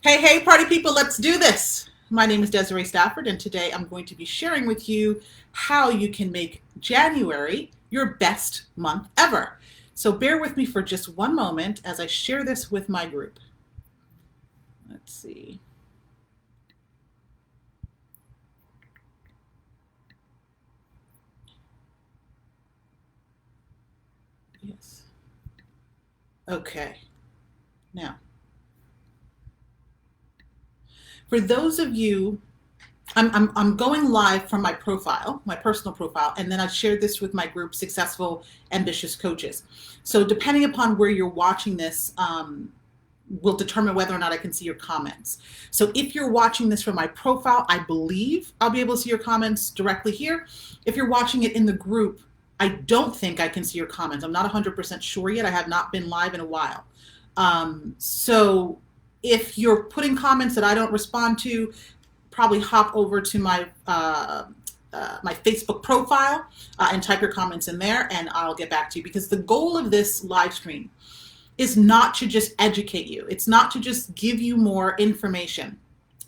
Hey, party people, let's do this. My name is Desiree Stafford, and today I'm going to be sharing with you how you can make January your best month ever. So bear with me for just one moment as I share this with my group. Let's see. Yes. Okay. Now, for those of you, I'm going live from my profile, my personal profile, and then I shared this with my group, Successful Ambitious Coaches. So depending upon where you're watching this, will determine whether or not I can see your comments. So if you're watching this from my profile, I believe I'll be able to see your comments directly here. If you're watching it in the group, I don't think I can see your comments. I'm not 100% sure yet. I have not been live in a while. So if you're putting comments that I don't respond to, probably hop over to my Facebook profile and type your comments in there, and I'll get back to you. Because the goal of this live stream is not to just educate you. It's not to just give you more information.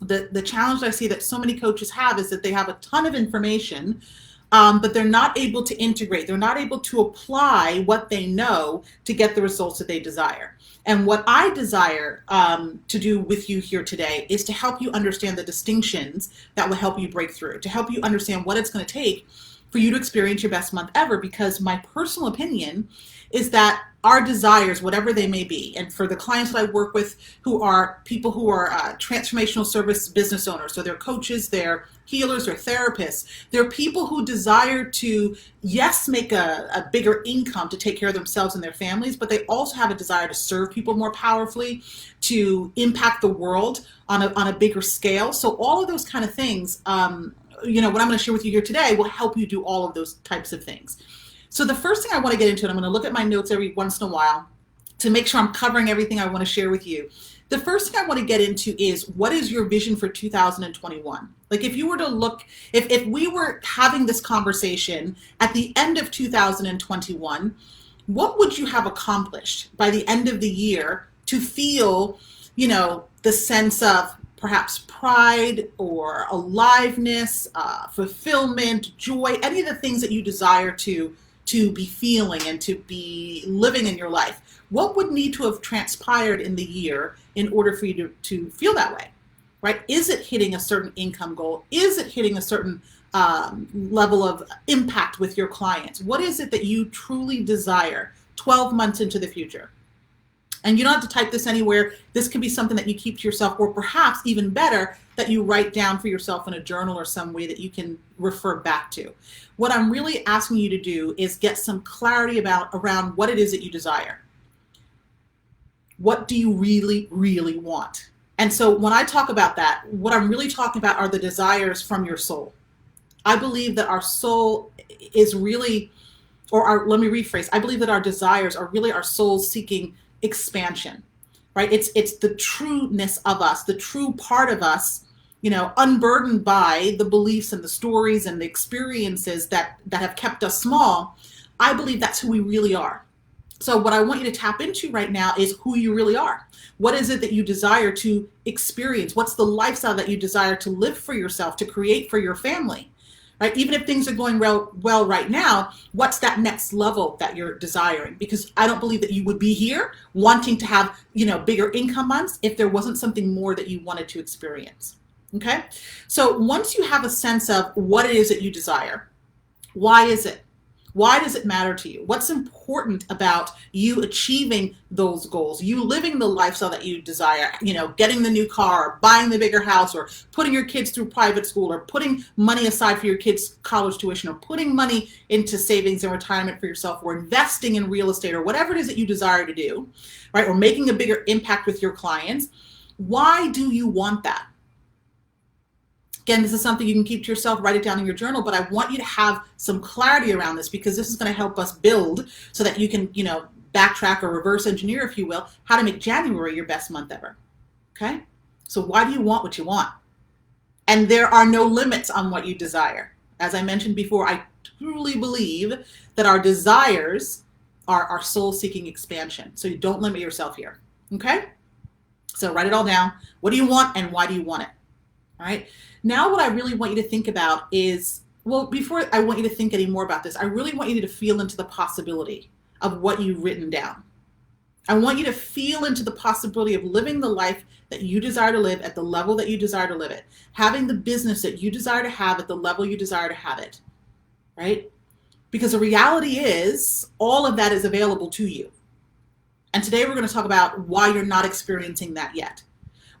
The challenge I see that so many coaches have is that they have a ton of information, but they're not able to integrate. They're not able to apply what they know to get the results that they desire. And what I desire to do with you here today is to help you understand the distinctions that will help you break through, to help you understand what it's going to take for you to experience your best month ever. Because my personal opinion is that our desires, whatever they may be, and for the clients that I work with who are people who are transformational service business owners, so they're coaches, they're healers, or therapists, they're people who desire to, yes, make a bigger income to take care of themselves and their families, but they also have a desire to serve people more powerfully, to impact the world on a bigger scale. So all of those kind of things, what I'm going to share with you here today will help you do all of those types of things. So the first thing I want to get into, and I'm going to look at my notes every once in a while to make sure I'm covering everything I want to share with you. The first thing I want to get into is, what is your vision for 2021? Like, if you were to look, if we were having this conversation at the end of 2021, what would you have accomplished by the end of the year to feel, the sense of perhaps pride or aliveness, fulfillment, joy, any of the things that you desire to be feeling and to be living in your life? What would need to have transpired in the year in order for you to feel that way, right? Is it hitting a certain income goal? Is it hitting a certain level of impact with your clients? What is it that you truly desire 12 months into the future? And you don't have to type this anywhere. This can be something that you keep to yourself, or perhaps even better, that you write down for yourself in a journal or some way that you can refer back to. What I'm really asking you to do is get some clarity around what it is that you desire. What do you really, really want? And so when I talk about that, what I'm really talking about are the desires from your soul. I believe that our soul is really, let me rephrase, I believe that our desires are really our soul seeking expansion, right? It's the trueness of us, the true part of us, unburdened by the beliefs and the stories and the experiences that have kept us small. I believe that's who we really are. So what I want you to tap into right now is who you really are. What is it that you desire to experience? What's the lifestyle that you desire to live for yourself, to create for your family? Right? Even if things are going well right now, what's that next level that you're desiring? Because I don't believe that you would be here wanting to have, bigger income months if there wasn't something more that you wanted to experience. Okay? So once you have a sense of what it is that you desire, why is it? Why does it matter to you? What's important about you achieving those goals, you living the lifestyle that you desire, getting the new car, or buying the bigger house, or putting your kids through private school, or putting money aside for your kids' college tuition, or putting money into savings and retirement for yourself, or investing in real estate, or whatever it is that you desire to do, right? Or making a bigger impact with your clients. Why do you want that? Again, this is something you can keep to yourself, write it down in your journal, but I want you to have some clarity around this, because this is going to help us build so that you can, backtrack or reverse engineer, if you will, how to make January your best month ever. Okay? So why do you want what you want? And there are no limits on what you desire. As I mentioned before, I truly believe that our desires are our soul-seeking expansion. So you don't limit yourself here. Okay? So write it all down. What do you want and why do you want it? All right. Now, what I really want you to think about is, well, before I want you to think any more about this, I really want you to feel into the possibility of what you've written down. I want you to feel into the possibility of living the life that you desire to live at the level that you desire to live it, having the business that you desire to have at the level you desire to have it, right? Because the reality is all of that is available to you. And today we're going to talk about why you're not experiencing that yet.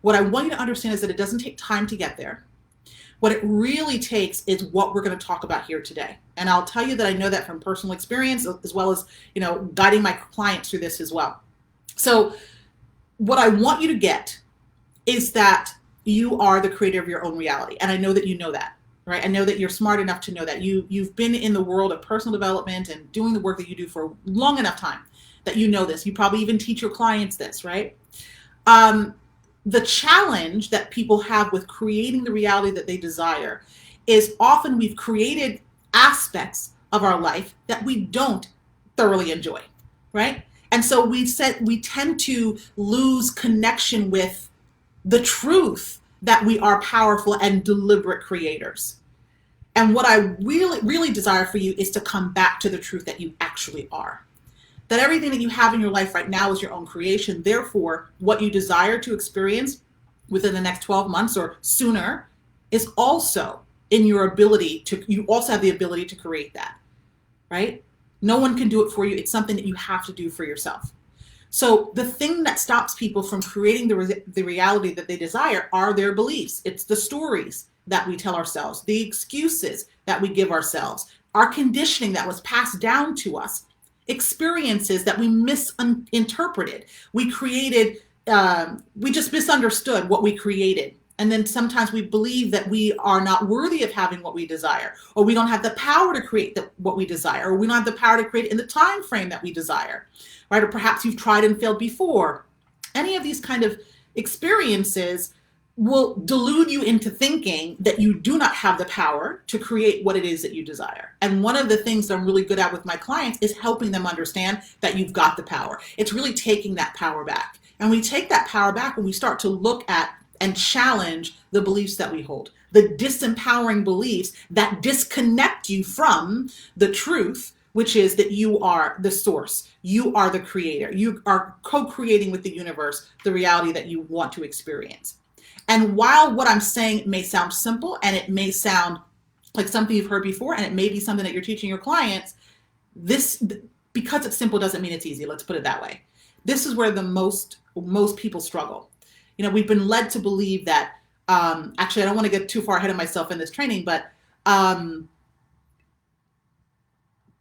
What I want you to understand is that it doesn't take time to get there. What it really takes is what we're going to talk about here today. And I'll tell you that I know that from personal experience, as well as, guiding my clients through this as well. So what I want you to get is that you are the creator of your own reality. And I know that you know that, right? I know that you're smart enough to know that you've been in the world of personal development and doing the work that you do for long enough time that you know this. You probably even teach your clients this, right? The challenge that people have with creating the reality that they desire is often we've created aspects of our life that we don't thoroughly enjoy, right? And so we tend to lose connection with the truth that we are powerful and deliberate creators. And what I really, really desire for you is to come back to the truth that you actually are. That everything that you have in your life right now is your own creation. Therefore, what you desire to experience within the next 12 months or sooner is also in your ability to, you also have the ability to create that, right? No one can do it for you. It's something that you have to do for yourself. So the thing that stops people from creating the reality that they desire are their beliefs. It's the stories that we tell ourselves, the excuses that we give ourselves, our conditioning that was passed down to us, experiences that we misinterpreted. We created, we just misunderstood what we created. And then sometimes we believe that we are not worthy of having what we desire, or we don't have the power to create what we desire, or we don't have the power to create in the time frame that we desire, right? Or perhaps you've tried and failed before. Any of these kind of experiences will delude you into thinking that you do not have the power to create what it is that you desire. And one of the things that I'm really good at with my clients is helping them understand that you've got the power. It's really taking that power back. And we take that power back when we start to look at and challenge the beliefs that we hold, the disempowering beliefs that disconnect you from the truth, which is that you are the source, you are the creator, you are co-creating with the universe the reality that you want to experience. And while what I'm saying may sound simple and it may sound like something you've heard before, and it may be something that you're teaching your clients, this, because it's simple doesn't mean it's easy. Let's put it that way. This is where the most people struggle. We've been led to believe that, actually, I don't want to get too far ahead of myself in this training, but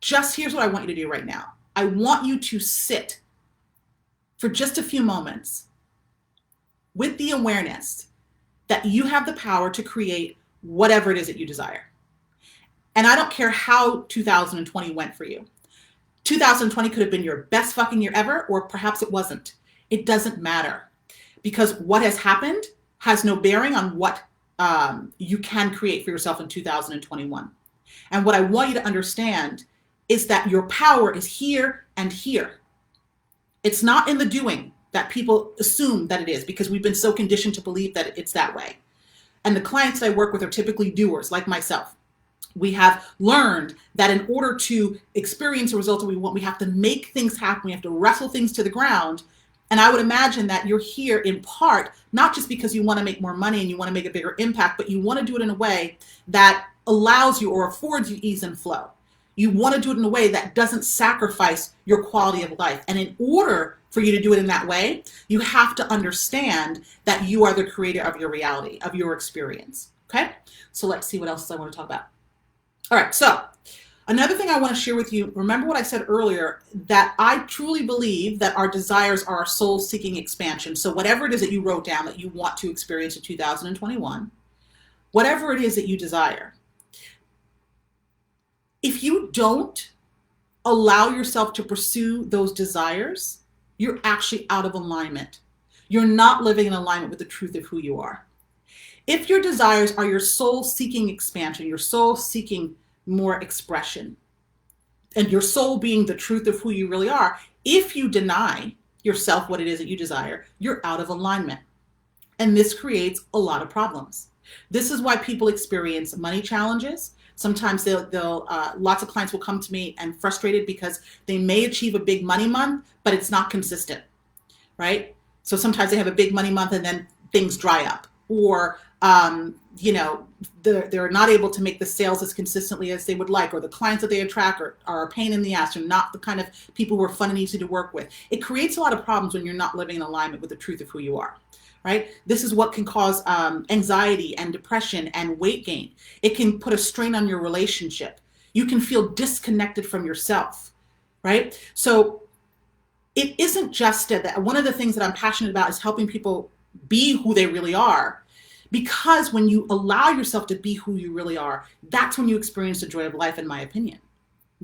just here's what I want you to do right now. I want you to sit for just a few moments with the awareness that you have the power to create whatever it is that you desire. And I don't care how 2020 went for you. 2020 could have been your best fucking year ever, or perhaps it wasn't. It doesn't matter, because what has happened has no bearing on what you can create for yourself in 2021. And what I want you to understand is that your power is here and here. It's not in the doing that people assume that it is, because we've been so conditioned to believe that it's that way. And the clients that I work with are typically doers, like myself. We have learned that in order to experience the results that we want, we have to make things happen. We have to wrestle things to the ground. And I would imagine that you're here in part, not just because you want to make more money and you want to make a bigger impact, but you want to do it in a way that allows you or affords you ease and flow. You want to do it in a way that doesn't sacrifice your quality of life. And in order for you to do it in that way, you have to understand that you are the creator of your reality, of your experience. Okay? So let's see what else I want to talk about. All right. So another thing I want to share with you, remember what I said earlier, that I truly believe that our desires are our soul-seeking expansion. So whatever it is that you wrote down that you want to experience in 2021, whatever it is that you desire, if you don't allow yourself to pursue those desires, you're actually out of alignment. You're not living in alignment with the truth of who you are. If your desires are your soul-seeking expansion, your soul-seeking more expression, and your soul being the truth of who you really are, if you deny yourself what it is that you desire, you're out of alignment. And this creates a lot of problems. This is why people experience money challenges. Sometimes lots of clients will come to me and frustrated because they may achieve a big money month, but it's not consistent, right? So sometimes they have a big money month and then things dry up, or they're not able to make the sales as consistently as they would like, or the clients that they attract are a pain in the ass, or not the kind of people who are fun and easy to work with. It creates a lot of problems when you're not living in alignment with the truth of who you are. Right? This is what can cause anxiety and depression and weight gain. It can put a strain on your relationship. You can feel disconnected from yourself, right? So it isn't just that. One of the things that I'm passionate about is helping people be who they really are. Because when you allow yourself to be who you really are, that's when you experience the joy of life, in my opinion.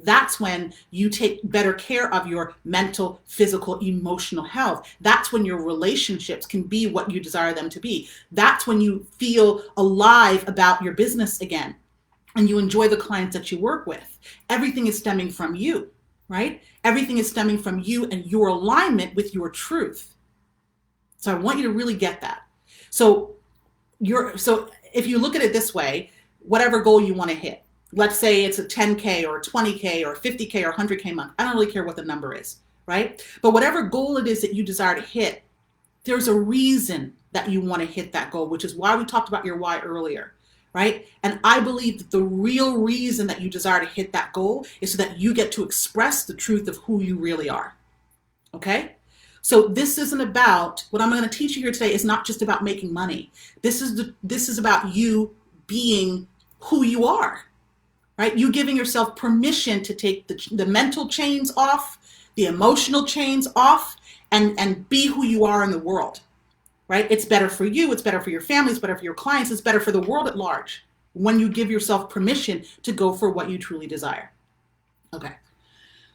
That's when you take better care of your mental, physical, emotional health. That's when your relationships can be what you desire them to be. That's when you feel alive about your business again and you enjoy the clients that you work with. Everything is stemming from you, right? Everything is stemming from you and your alignment with your truth. So I want you to really get that. So if you look at it this way, whatever goal you want to hit, let's say it's a 10K or 20K or 50K or 100K month. I don't really care what the number is, right? But whatever goal it is that you desire to hit, there's a reason that you want to hit that goal, which is why we talked about your why earlier, right? And I believe that the real reason that you desire to hit that goal is so that you get to express the truth of who you really are, okay? So this isn't about, what I'm going to teach you here today is not just about making money. This is about you being who you are. Right? You giving yourself permission to take the mental chains off, the emotional chains off, and be who you are in the world. Right? It's better for you. It's better for your family. It's better for your clients. It's better for the world at large when you give yourself permission to go for what you truly desire. Okay.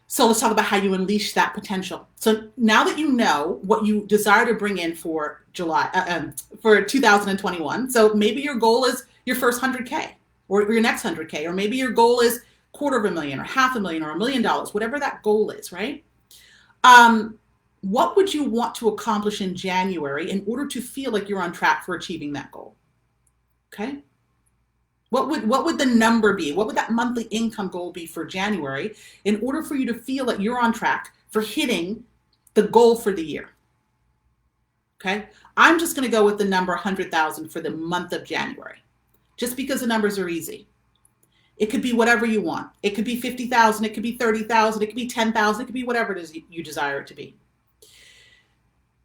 So let's talk about how you unleash that potential. So now that you know what you desire to bring in for for 2021, so maybe your goal is your first 100K. Or your next 100K, or maybe your goal is $250,000 or $500,000 or $1 million, whatever that goal is, right? What would you want to accomplish in January in order to feel like you're on track for achieving that goal? Okay. What would the number be? What would that monthly income goal be for January in order for you to feel that you're on track for hitting the goal for the year? Okay. I'm just going to go with the number 100,000 for the month of January. Just because the numbers are easy. It could be whatever you want. It could be 50,000, it could be 30,000, it could be 10,000, it could be whatever it is you desire it to be.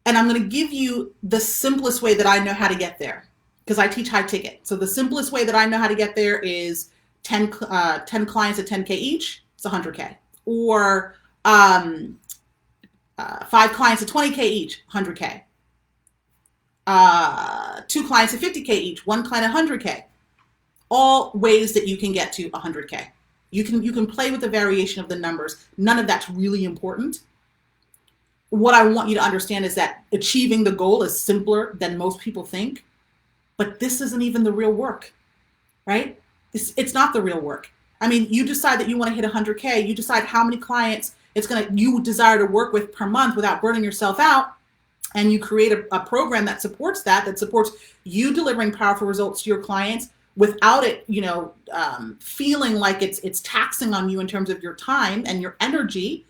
And I'm going to give you the simplest way that I know how to get there, because I teach high ticket. So the simplest way that I know how to get there is 10 clients at 10K each, it's 100K. Or 5 clients at 20K each, 100K. 2 clients at 50K each, 1 client at 100K. All ways that you can get to 100K. You can play with the variation of the numbers. None of that's really important. What I want you to understand is that achieving the goal is simpler than most people think, but this isn't even the real work, right? It's not the real work. I mean, you decide that you want to hit 100K, you decide how many clients you desire to work with per month without burning yourself out, and you create a program that supports that supports you delivering powerful results to your clients without it, feeling like it's taxing on you in terms of your time and your energy,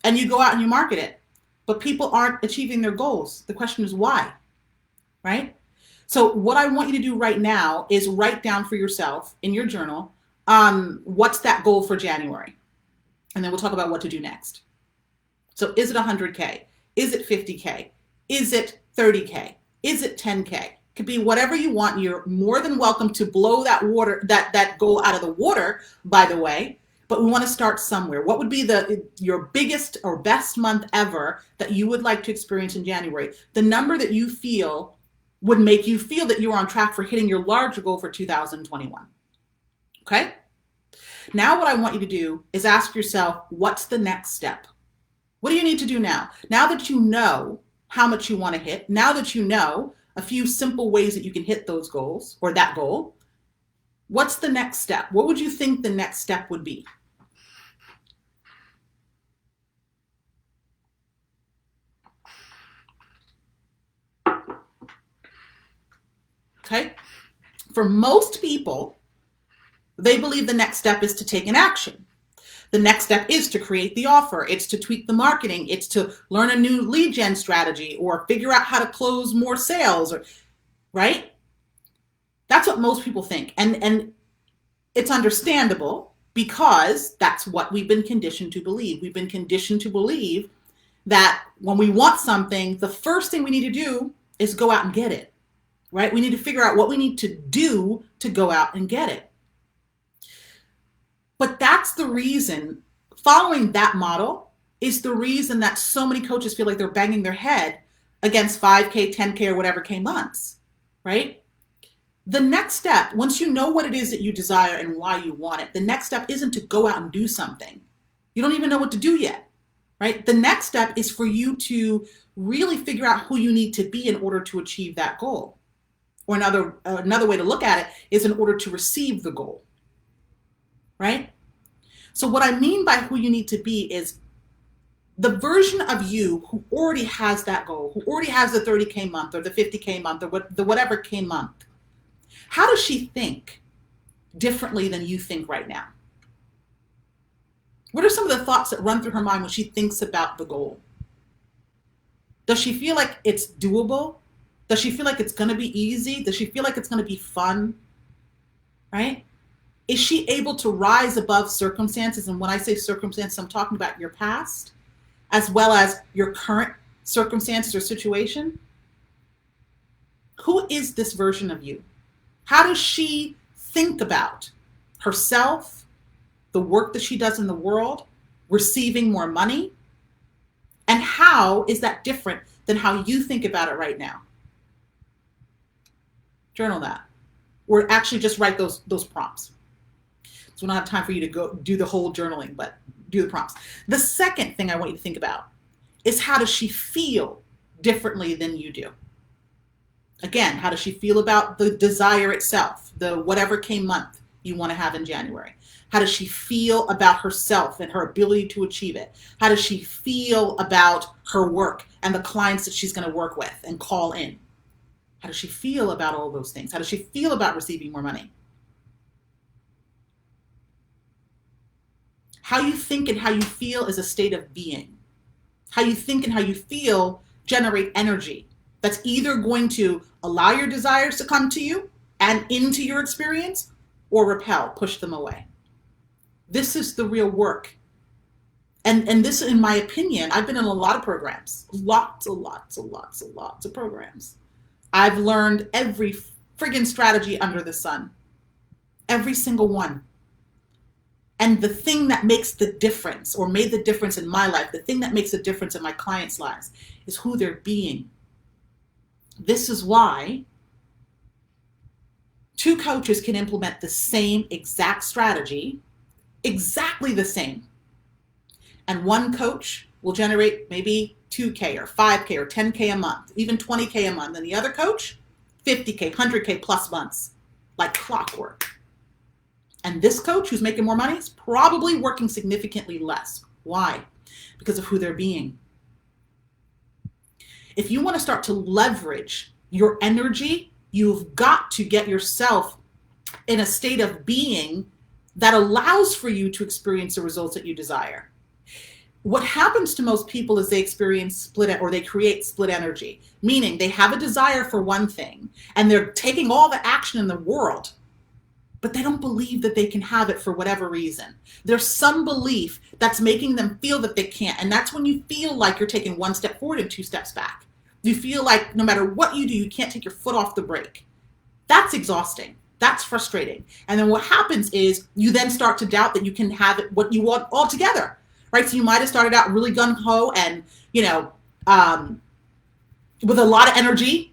and you go out and you market it. But people aren't achieving their goals. The question is why, right? So what I want you to do right now is write down for yourself in your journal, what's that goal for January? And then we'll talk about what to do next. So is it 100K? Is it 50K? Is it 30K? Is it 10K? Could be whatever you want. You're more than welcome to blow that goal out of the water, by the way, but we want to start somewhere. What would be your biggest or best month ever that you would like to experience in January? The number that you feel would make you feel that you're on track for hitting your larger goal for 2021. Okay? Now what I want you to do is ask yourself, what's the next step? What do you need to do now? Now that you know how much you want to hit, now that you know a few simple ways that you can hit those goals or that goal, what's the next step? What would you think the next step would be? Okay. For most people, they believe the next step is to take an action. The next step is to create the offer. It's to tweak the marketing. It's to learn a new lead gen strategy or figure out how to close more sales, or right? That's what most people think. And it's understandable because that's what we've been conditioned to believe. We've been conditioned to believe that when we want something, the first thing we need to do is go out and get it, right? We need to figure out what we need to do to go out and get it. But that's the reason, following that model is the reason that so many coaches feel like they're banging their head against 5K, 10K, or whatever K months, right? The next step, once you know what it is that you desire and why you want it, the next step isn't to go out and do something. You don't even know what to do yet, right? The next step is for you to really figure out who you need to be in order to achieve that goal. Or another way to look at it is in order to receive the goal, right? So what I mean by who you need to be is the version of you who already has that goal, who already has the 30K month or the 50K month or the whatever K month. How does she think differently than you think right now? What are some of the thoughts that run through her mind when she thinks about the goal? Does she feel like it's doable? Does she feel like it's going to be easy? Does she feel like it's going to be fun? Right? Is she able to rise above circumstances? And when I say circumstances, I'm talking about your past as well as your current circumstances or situation. Who is this version of you? How does she think about herself, the work that she does in the world, receiving more money? And how is that different than how you think about it right now? Journal that. Or actually just write those prompts. So we don't have time for you to go do the whole journaling, but do the prompts. The second thing I want you to think about is, how does she feel differently than you do? Again, how does she feel about the desire itself, the whatever K month you want to have in January? How does she feel about herself and her ability to achieve it? How does she feel about her work and the clients that she's going to work with and call in? How does she feel about all those things? How does she feel about receiving more money? How you think and how you feel is a state of being. How you think and how you feel generate energy that's either going to allow your desires to come to you and into your experience, or repel, push them away. This is the real work. And this, in my opinion, I've been in a lot of programs, lots of programs. I've learned every friggin' strategy under the sun, every single one. And the thing that makes the difference, or made the difference in my life, the thing that makes a difference in my clients' lives, is who they're being. This is why two coaches can implement the same exact strategy, exactly the same. And one coach will generate maybe 2K or 5K or 10K a month, even 20K a month. And the other coach, 50K, 100K plus months, like clockwork. And this coach who's making more money is probably working significantly less. Why? Because of who they're being. If you want to start to leverage your energy, you've got to get yourself in a state of being that allows for you to experience the results that you desire. What happens to most people is they experience split, or they create split energy, meaning they have a desire for one thing and they're taking all the action in the world, but they don't believe that they can have it for whatever reason. There's some belief that's making them feel that they can't. And that's when you feel like you're taking one step forward and 2 steps back. You feel like no matter what you do, you can't take your foot off the brake. That's exhausting. That's frustrating. And then what happens is you then start to doubt that you can have it, what you want altogether, right? So you might have started out really gung-ho and, with a lot of energy.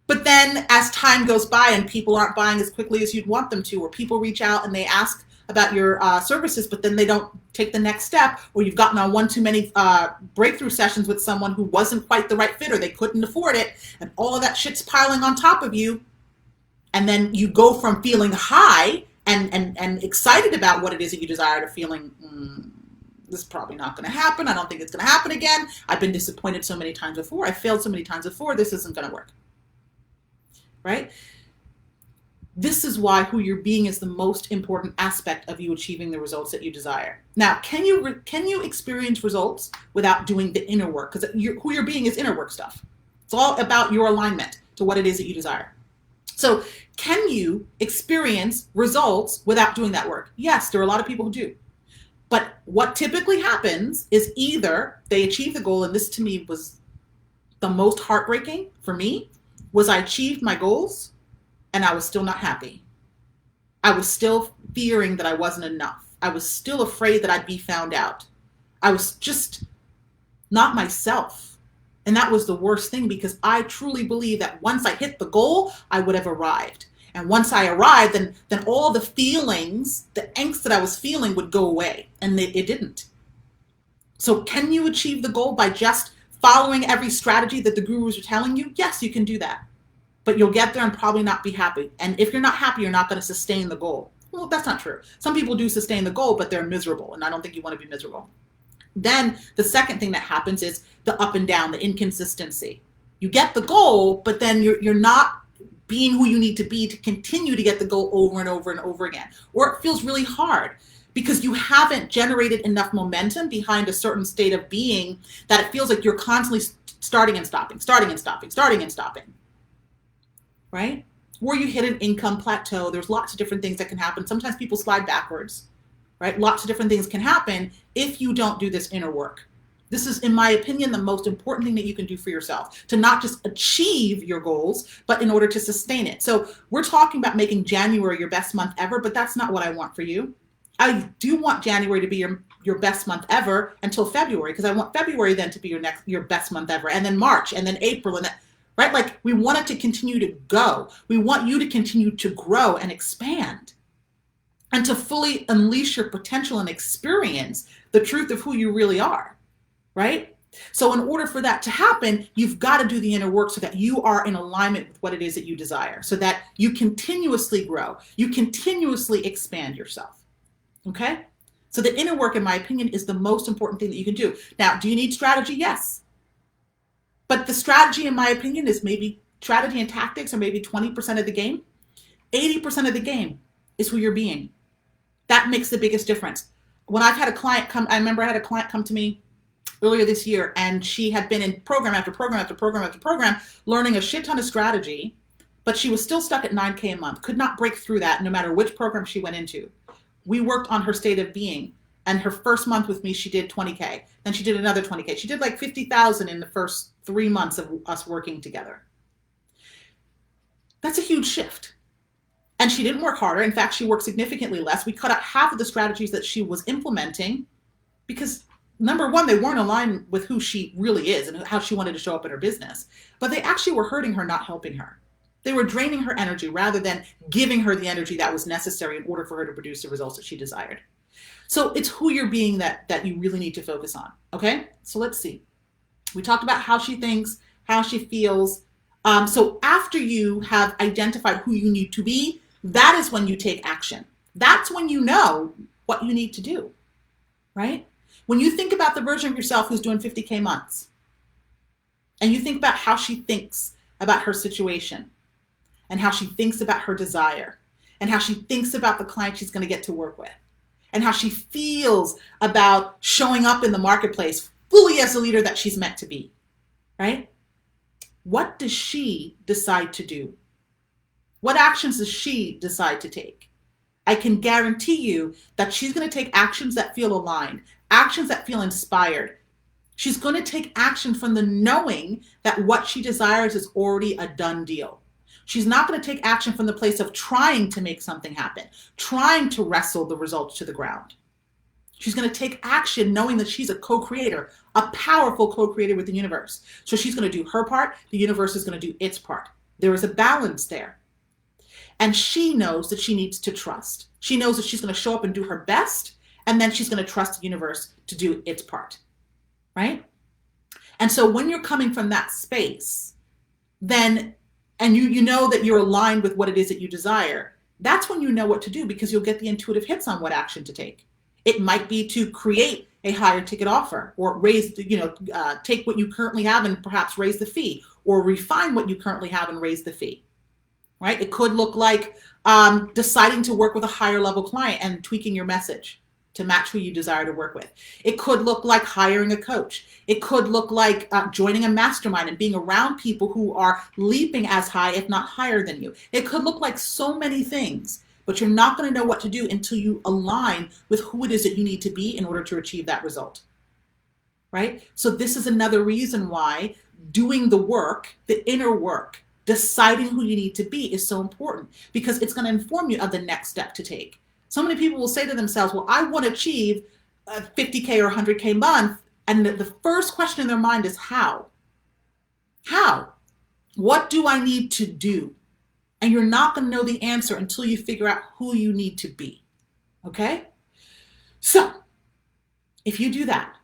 But then as time goes by and people aren't buying as quickly as you'd want them to, or people reach out and they ask about your services, but then they don't take the next step, or you've gotten on one too many breakthrough sessions with someone who wasn't quite the right fit, or they couldn't afford it, and all of that shit's piling on top of you. And then you go from feeling high and excited about what it is that you desire to feeling, this is probably not going to happen. I don't think it's going to happen again. I've been disappointed so many times before. I failed so many times before. This isn't going to work. right? This is why who you're being is the most important aspect of you achieving the results that you desire. Now, can you experience results without doing the inner work? Because who you're being is inner work stuff. It's all about your alignment to what it is that you desire. So can you experience results without doing that work? Yes, there are a lot of people who do. But what typically happens is either they achieve the goal, and this to me was the most heartbreaking for me, was I achieved my goals and I was still not happy. I was still fearing that I wasn't enough. I was still afraid that I'd be found out. I was just not myself. And that was the worst thing, because I truly believe that once I hit the goal, I would have arrived. And once I arrived, then all the feelings, the angst that I was feeling would go away. And it didn't. So can you achieve the goal by just following every strategy that the gurus are telling you? Yes, you can do that. But you'll get there and probably not be happy. And if you're not happy, you're not going to sustain the goal. Well, that's not true. Some people do sustain the goal, but they're miserable. And I don't think you want to be miserable. Then the second thing that happens is the up and down, the inconsistency. You get the goal, but then you're not being who you need to be to continue to get the goal over and over and over again. Or it feels really hard because you haven't generated enough momentum behind a certain state of being that it feels like you're constantly starting and stopping, starting and stopping, starting and stopping. Right? Or you hit an income plateau. There's lots of different things that can happen. Sometimes people slide backwards, right? Lots of different things can happen if you don't do this inner work. This is, in my opinion, the most important thing that you can do for yourself, to not just achieve your goals, but in order to sustain it. So we're talking about making January your best month ever, but that's not what I want for you. I do want January to be your best month ever until February, because I want February then to be your best month ever, and then March, and then April, and then, right? Like, we want it to continue to go. We want you to continue to grow and expand and to fully unleash your potential and experience the truth of who you really are, right? So in order for that to happen, you've got to do the inner work so that you are in alignment with what it is that you desire, so that you continuously grow, you continuously expand yourself, okay? So the inner work, in my opinion, is the most important thing that you can do. Now, do you need strategy? Yes. But the strategy, in my opinion, is maybe strategy and tactics are maybe 20% of the game. 80% of the game is who you're being. That makes the biggest difference. When I've had a client come, I remember I had a client come to me earlier this year, and she had been in program after program after program after program, learning a shit ton of strategy, but she was still stuck at $9K a month, could not break through that no matter which program she went into. We worked on her state of being. And her first month with me, she did 20K. Then she did another 20K. She did like 50,000 in the first 3 months of us working together. That's a huge shift. And she didn't work harder. In fact, she worked significantly less. We cut out half of the strategies that she was implementing because, number one, they weren't aligned with who she really is and how she wanted to show up in her business. But they actually were hurting her, not helping her. They were draining her energy rather than giving her the energy that was necessary in order for her to produce the results that she desired. So it's who you're being that you really need to focus on, okay? So let's see. We talked about how she thinks, how she feels. So after you have identified who you need to be, that is when you take action. That's when you know what you need to do, right? When you think about the version of yourself who's doing 50K months, and you think about how she thinks about her situation, and how she thinks about her desire, and how she thinks about the client she's going to get to work with, and how she feels about showing up in the marketplace fully as the leader that she's meant to be, right? What does she decide to do? What actions does she decide to take? I can guarantee you that she's going to take actions that feel aligned, actions that feel inspired. She's going to take action from the knowing that what she desires is already a done deal. She's not going to take action from the place of trying to make something happen, trying to wrestle the results to the ground. She's going to take action knowing that she's a co-creator, a powerful co-creator with the universe. So she's going to do her part. The universe is going to do its part. There is a balance there. And she knows that she needs to trust. She knows that she's going to show up and do her best, and then she's going to trust the universe to do its part, right? And so when you're coming from that space, then and you know that you're aligned with what it is that you desire, that's when you know what to do, because you'll get the intuitive hits on what action to take. It might be to create a higher ticket offer, or raise, take what you currently have and perhaps raise the fee, or refine what you currently have and raise the fee, right? It could look like deciding to work with a higher level client and tweaking your message to match who you desire to work with. It could look like hiring a coach. It could look like joining a mastermind and being around people who are leaping as high, if not higher than you. It could look like so many things, but you're not going to know what to do until you align with who it is that you need to be in order to achieve that result, right? So this is another reason why doing the work, the inner work, deciding who you need to be is so important, because it's going to inform you of the next step to take. So many people will say to themselves, well, I want to achieve a 50K or 100K month. And the first question in their mind is how? How? What do I need to do? And you're not going to know the answer until you figure out who you need to be. Okay? So if you do that,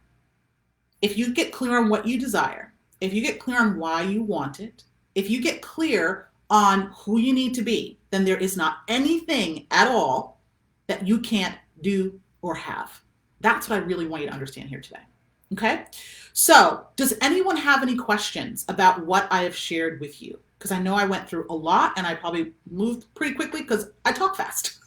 if you get clear on what you desire, if you get clear on why you want it, if you get clear on who you need to be, then there is not anything at all that you can't do or have. That's what I really want you to understand here today. Okay? So, does anyone have any questions about what I have shared with you? Because I know I went through a lot and I probably moved pretty quickly because I talk fast.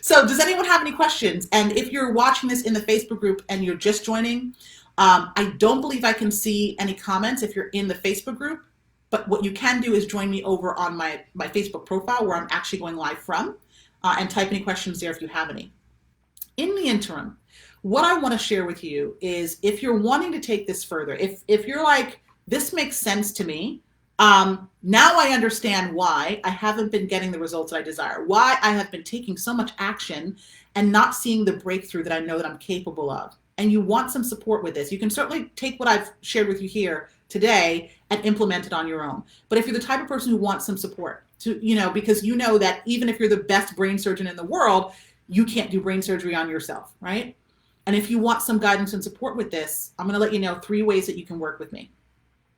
So, does anyone have any questions? And if you're watching this in the Facebook group and you're just joining, I don't believe I can see any comments if you're in the Facebook group. But what you can do is join me over on my Facebook profile where I'm actually going live from. And type any questions there if you have any. In the interim, what I want to share with you is if you're wanting to take this further, if you're like, this makes sense to me, now I understand why I haven't been getting the results that I desire, why I have been taking so much action and not seeing the breakthrough that I know that I'm capable of. And you want some support with this, you can certainly take what I've shared with you here today and implement it on your own. But if you're the type of person who wants some support, because you know that even if you're the best brain surgeon in the world, you can't do brain surgery on yourself, right? And if you want some guidance and support with this, I'm going to let you know 3 ways that you can work with me.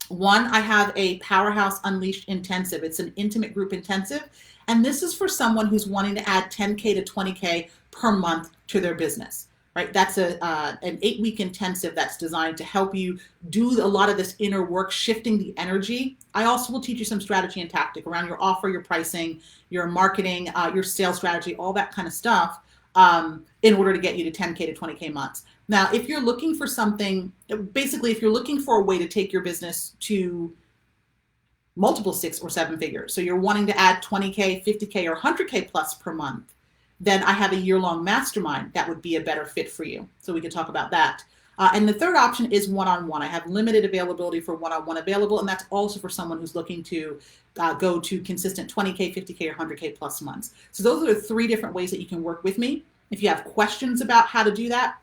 1, I have a Powerhouse Unleashed intensive. It's an intimate group intensive. And this is for someone who's wanting to add 10K to 20K per month to their business. Right, that's an 8-week intensive that's designed to help you do a lot of this inner work, shifting the energy. I also will teach you some strategy and tactic around your offer, your pricing, your marketing, your sales strategy, all that kind of stuff in order to get you to 10K to 20K months. Now, if you're looking for something, basically, if you're looking for a way to take your business to multiple 6 or 7 figures, so you're wanting to add 20K, 50K, or 100K plus per month, then I have a year-long mastermind that would be a better fit for you. So we can talk about that. And the third option is one-on-one. I have limited availability for one-on-one available, and that's also for someone who's looking to go to consistent 20K, 50K, or 100K plus months. So those are the 3 different ways that you can work with me. If you have questions about how to do that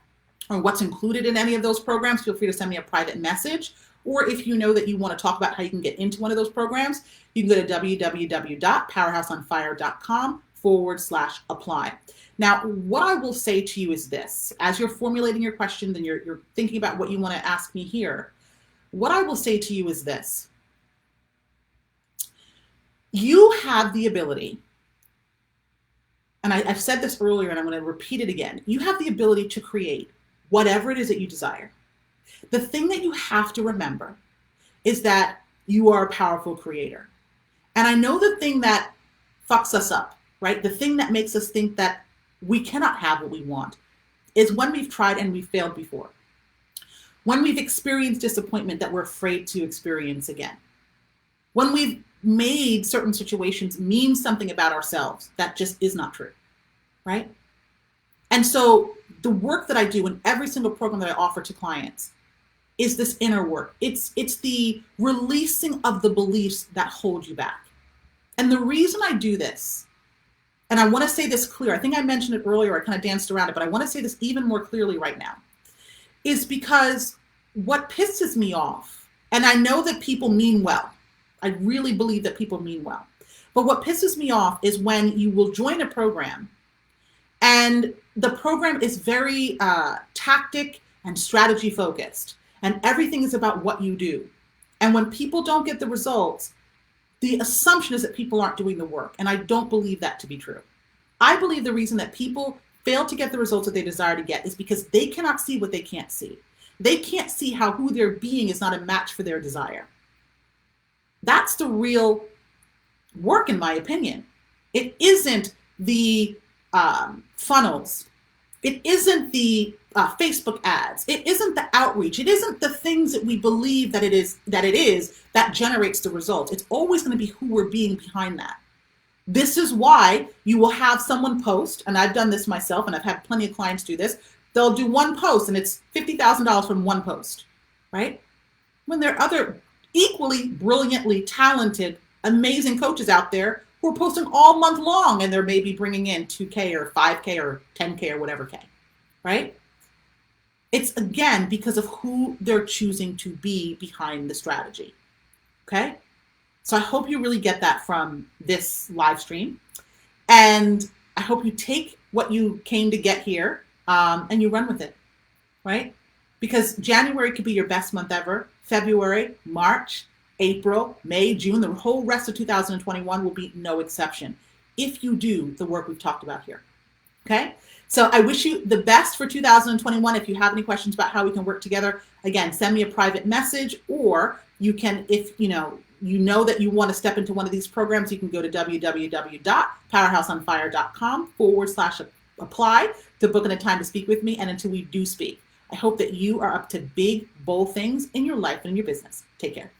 or what's included in any of those programs, feel free to send me a private message. Or if you know that you want to talk about how you can get into one of those programs, you can go to www.powerhouseonfire.com/apply. Now, what I will say to you is this: as you're formulating your questions and you're thinking about what you want to ask me here, what I will say to you is this: you have the ability, and I've said this earlier and I'm going to repeat it again, you have the ability to create whatever it is that you desire. The thing that you have to remember is that you are a powerful creator. And I know the thing that fucks us up, right? The thing that makes us think that we cannot have what we want is when we've tried and we've failed before. When we've experienced disappointment that we're afraid to experience again. When we've made certain situations mean something about ourselves that just is not true, right? And so the work that I do in every single program that I offer to clients is this inner work. It's the releasing of the beliefs that hold you back. And the reason I do this, and I want to say this clear, I think I mentioned it earlier, I kind of danced around it, but I want to say this even more clearly right now, is because what pisses me off, and I know that people mean well, I really believe that people mean well, but what pisses me off is when you will join a program and the program is very tactic and strategy focused, and everything is about what you do. And when people don't get the results, the assumption is that people aren't doing the work. And I don't believe that to be true. I believe the reason that people fail to get the results that they desire to get is because they cannot see what they can't see. They can't see how who they're being is not a match for their desire. That's the real work, in my opinion. It isn't the funnels. It isn't the Facebook ads. It isn't the outreach. It isn't the things that we believe that it is that generates the results. It's always going to be who we're being behind that. This is why you will have someone post, and I've done this myself, and I've had plenty of clients do this. They'll do one post, and it's $50,000 from one post, right? When there are other equally brilliantly talented, amazing coaches out there who are posting all month long, and they're maybe bringing in 2K or 5K or 10K or whatever K, right? It's, again, because of who they're choosing to be behind the strategy, okay? So I hope you really get that from this live stream. And I hope you take what you came to get here and you run with it, right? Because January could be your best month ever. February, March, April, May, June, the whole rest of 2021 will be no exception if you do the work we've talked about here, okay? So I wish you the best for 2021. If you have any questions about how we can work together, again, send me a private message, or you can, if you know that you want to step into one of these programs, you can go to www.powerhouseonfire.com/apply to book in a time to speak with me. And until we do speak, I hope that you are up to big, bold things in your life and in your business. Take care.